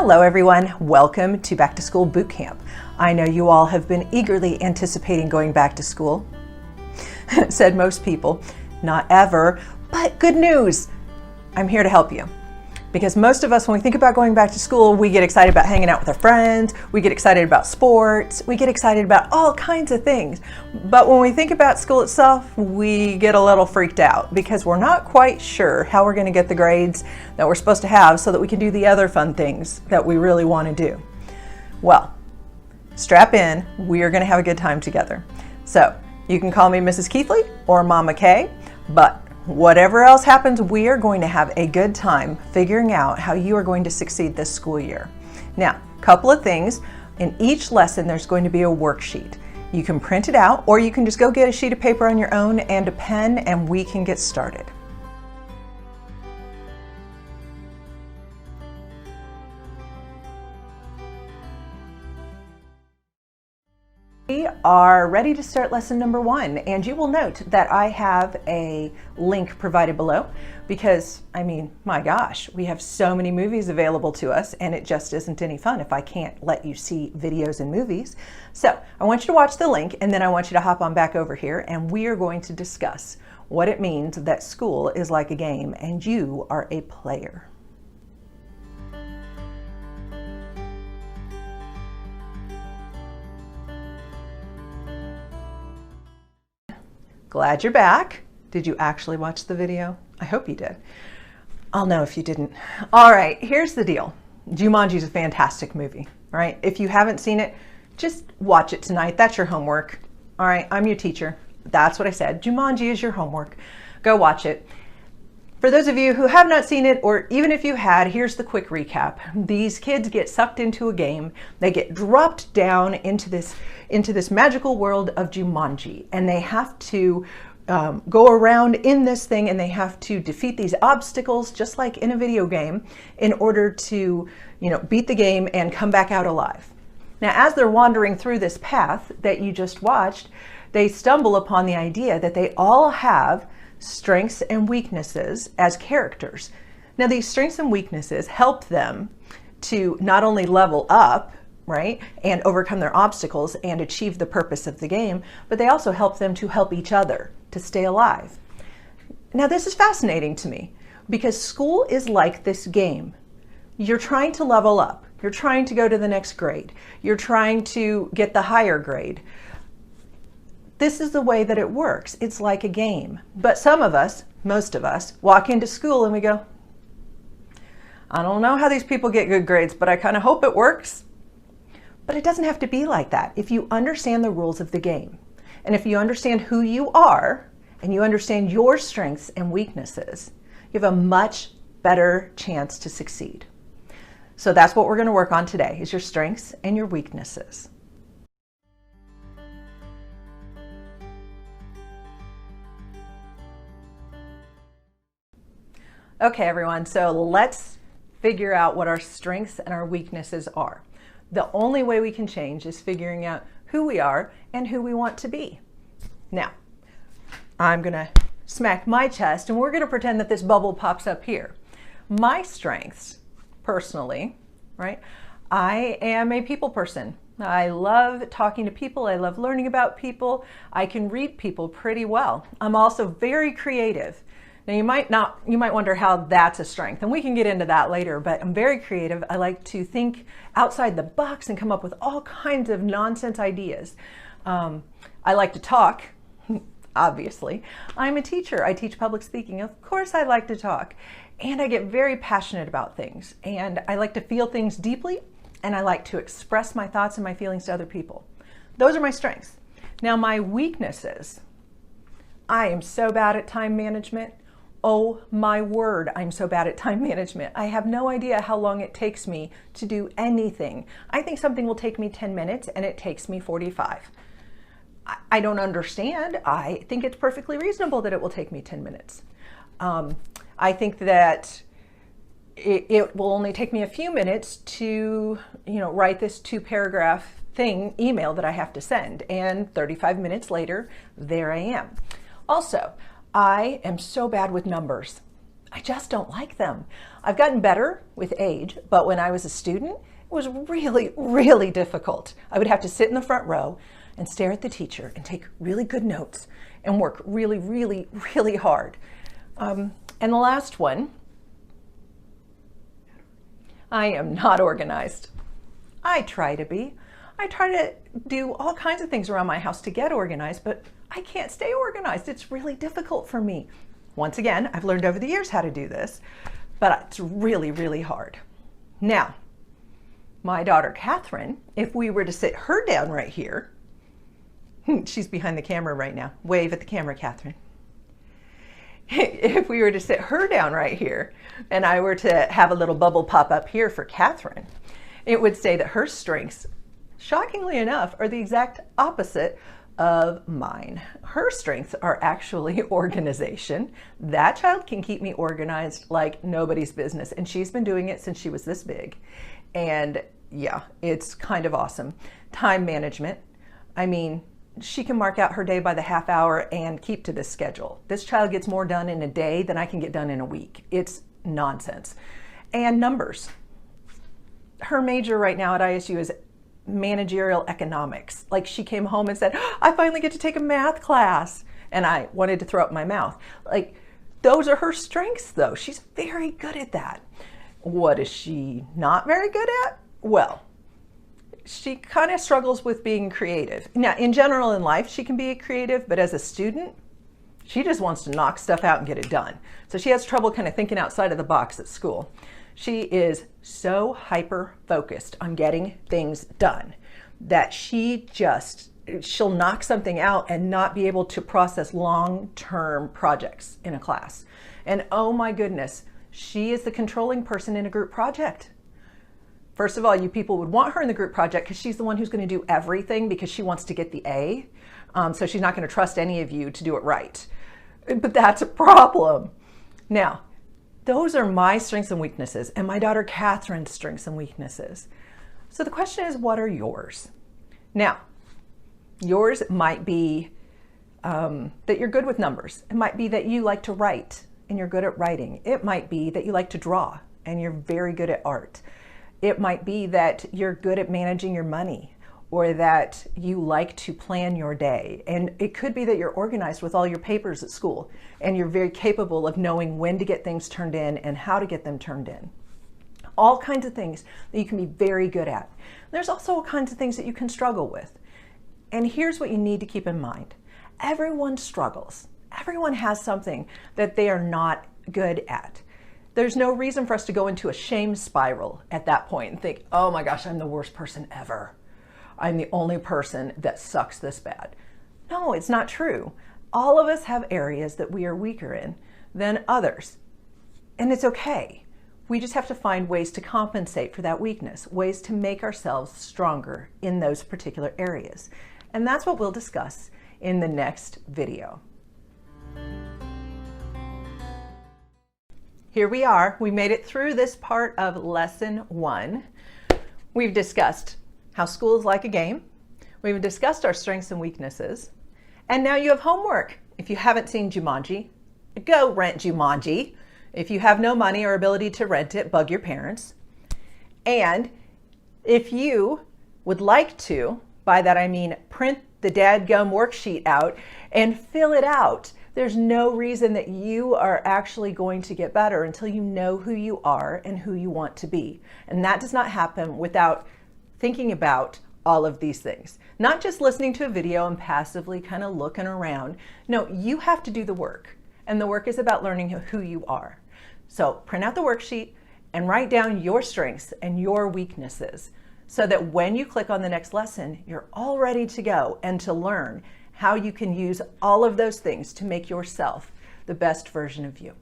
Hello everyone, welcome to Back to School Boot Camp. I know you all have been eagerly anticipating going back to school. Said most people, not ever, but good news, I'm here to help you. Because most of us, when we think about going back to school, we get excited about hanging out with our friends, we get excited about sports, we get excited about all kinds of things. But when we think about school itself, we get a little freaked out because we're not quite sure how we're going to get the grades that we're supposed to have so that we can do the other fun things that we really want to do. Well, strap in, we are going to have a good time together. So you can call me Mrs. Keithley or Mama Kay, but whatever else happens, we are going to have a good time figuring out how you are going to succeed this school year. Now, a couple of things. In each lesson, there's going to be a worksheet. You can print it out, or you can just go get a sheet of paper on your own and a pen, and we can get started. We are ready to start lesson number 1, and you will note that I have a link provided below because, I mean, my gosh, we have so many movies available to us and it just isn't any fun if I can't let you see videos and movies. So I want you to watch the link and then I want you to hop on back over here and we are going to discuss what it means that school is like a game and you are a player. Glad you're back. Did you actually watch the video? I hope you did. I'll know if you didn't. All right, here's the deal. Jumanji is a fantastic movie, all right? If you haven't seen it, just watch it tonight. That's your homework. All right, I'm your teacher. That's what I said. Jumanji is your homework. Go watch it. For those of you who have not seen it, or even if you had, here's the quick recap. These kids get sucked into a game. They get dropped down into this magical world of Jumanji, and they have to go around in this thing, and they have to defeat these obstacles, just like in a video game, in order to, beat the game and come back out alive. Now, as they're wandering through this path that you just watched, they stumble upon the idea that they all have strengths and weaknesses as characters. Now, these strengths and weaknesses help them to not only level up, right, and overcome their obstacles and achieve the purpose of the game, but they also help them to help each other to stay alive. Now, this is fascinating to me because school is like this game. You're trying to level up. You're trying to go to the next grade. You're trying to get the higher grade. This is the way that it works. It's like a game. But some of us, most of us, walk into school and we go, I don't know how these people get good grades, but I kind of hope it works. But it doesn't have to be like that. If you understand the rules of the game, and if you understand who you are, and you understand your strengths and weaknesses, you have a much better chance to succeed. So that's what we're going to work on today, is your strengths and your weaknesses. Okay, everyone, so let's figure out what our strengths and our weaknesses are. The only way we can change is figuring out who we are and who we want to be. Now, I'm going to smack my chest and we're going to pretend that this bubble pops up here. My strengths, personally, right? I am a people person. I love talking to people. I love learning about people. I can read people pretty well. I'm also very creative. Now you might wonder how that's a strength, and we can get into that later, but I'm very creative. I like to think outside the box and come up with all kinds of nonsense ideas. I like to talk, obviously. I'm a teacher. I teach public speaking. Of course I like to talk. And I get very passionate about things. And I like to feel things deeply, and I like to express my thoughts and my feelings to other people. Those are my strengths. Now my weaknesses. I am so bad at time management. Oh my word, I'm so bad at time management. I have no idea how long it takes me to do anything. I think something will take me 10 minutes and it takes me 45. I don't understand. I think it's perfectly reasonable that it will take me 10 minutes. I think that it will only take me a few minutes to, write this 2-paragraph email that I have to send, and 35 minutes later, there I am. Also, I am so bad with numbers. I just don't like them. I've gotten better with age, but when I was a student, it was really, really difficult. I would have to sit in the front row and stare at the teacher and take really good notes and work really, really, really hard. And the last one, I am not organized. I try to be. I try to do all kinds of things around my house to get organized, but I can't stay organized. It's really difficult for me. Once again, I've learned over the years how to do this, but it's really, really hard. Now, my daughter Catherine, if we were to sit her down right here, she's behind the camera right now. Wave at the camera, Catherine. If we were to sit her down right here and I were to have a little bubble pop up here for Catherine, it would say that her strengths, shockingly enough, are the exact opposite of mine. Her strengths are actually organization. That child can keep me organized like nobody's business, and she's been doing it since she was this big. And yeah, it's kind of awesome. Time management. I mean, she can mark out her day by the half hour and keep to this schedule. This child gets more done in a day than I can get done in a week. It's nonsense. And numbers. Her major right now at ISU is managerial economics. Like, she came home and said, I finally get to take a math class. And I wanted to throw up my mouth. Like, those are her strengths though. She's very good at that. What is she not very good at? Well, she kind of struggles with being creative. Now, in general in life, she can be creative, but as a student, she just wants to knock stuff out and get it done. So she has trouble kind of thinking outside of the box at school. She is so hyper focused on getting things done that she'll knock something out and not be able to process long-term projects in a class. And oh my goodness, she is the controlling person in a group project. First of all, you people would want her in the group project because she's the one who's going to do everything because she wants to get the A. So she's not going to trust any of you to do it right. But that's a problem. Now, those are my strengths and weaknesses, and my daughter Catherine's strengths and weaknesses. So the question is, what are yours? Now, yours might be that you're good with numbers. It might be that you like to write and you're good at writing. It might be that you like to draw and you're very good at art. It might be that you're good at managing your money, or that you like to plan your day. And it could be that you're organized with all your papers at school and you're very capable of knowing when to get things turned in and how to get them turned in. All kinds of things that you can be very good at. There's also all kinds of things that you can struggle with. And here's what you need to keep in mind. Everyone struggles. Everyone has something that they are not good at. There's no reason for us to go into a shame spiral at that point and think, oh my gosh, I'm the worst person ever. I'm the only person that sucks this bad. No, it's not true. All of us have areas that we are weaker in than others. And it's okay. We just have to find ways to compensate for that weakness, ways to make ourselves stronger in those particular areas. And that's what we'll discuss in the next video. Here we are. We made it through this part of lesson 1. We've discussed how school is like a game. We've discussed our strengths and weaknesses. And now you have homework. If you haven't seen Jumanji, go rent Jumanji. If you have no money or ability to rent it, bug your parents. And if you would like to, by that I mean print the dadgum worksheet out and fill it out, there's no reason that you are actually going to get better until you know who you are and who you want to be. And that does not happen without thinking about all of these things. Not just listening to a video and passively kind of looking around. No, you have to do the work. And the work is about learning who you are. So print out the worksheet and write down your strengths and your weaknesses so that when you click on the next lesson, you're all ready to go and to learn how you can use all of those things to make yourself the best version of you.